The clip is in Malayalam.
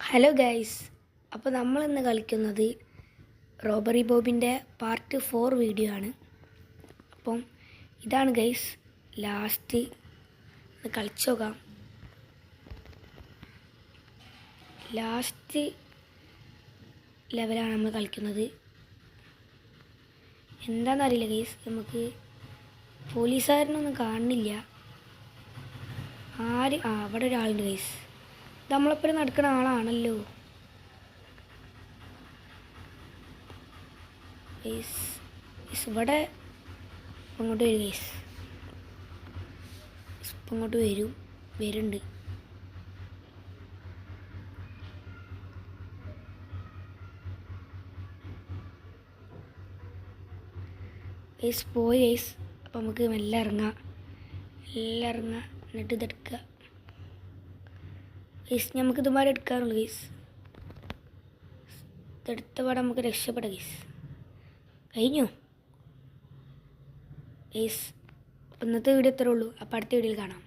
ഹലോ ഗൈസ്, അപ്പോൾ നമ്മളിന്ന് കളിക്കുന്നത് റോബറി ബോബിൻ്റെ പാർട്ട് 4 വീഡിയോ ആണ്. അപ്പം ഇതാണ് ഗൈസ് ലാസ്റ്റ് കളിച്ചു നോക്കാം. ലാസ്റ്റ് ലെവലാണ് നമ്മൾ കളിക്കുന്നത്. എന്താണെന്നറിയില്ല ഗൈസ്, നമുക്ക് പോലീസുകാരനൊന്നും കാണുന്നില്ല. അവിടെ ഒരാളുണ്ട് ഗൈസ്. നമ്മളെപ്പോഴും നടക്കുന്ന ആളാണല്ലോ. ഇവിടെ അങ്ങോട്ട് വരും ഗൈസ്. ഇപ്പം ഇങ്ങോട്ട് വരുന്നുണ്ട്. ഗൈസ് പോയി ഗൈസ്. അപ്പം നമുക്ക് മെല്ലെ ഇറങ്ങാം. എന്നിട്ട് ഇതെടുക്കുക ഗൈസ്. നമുക്ക് ഇതുമാതിരി എടുക്കാറുള്ളൂ ഗൈസ്. ഇതെടുത്ത പാടെ നമുക്ക് രക്ഷപ്പെടാം ഗൈസ്. കഴിഞ്ഞു ഗൈസ്. അപ്പം ഇന്നത്തെ വീഡിയോ ഇത്രേ ഉള്ളൂ. അപ്പം അടുത്ത വീഡിയോയിൽ കാണാം.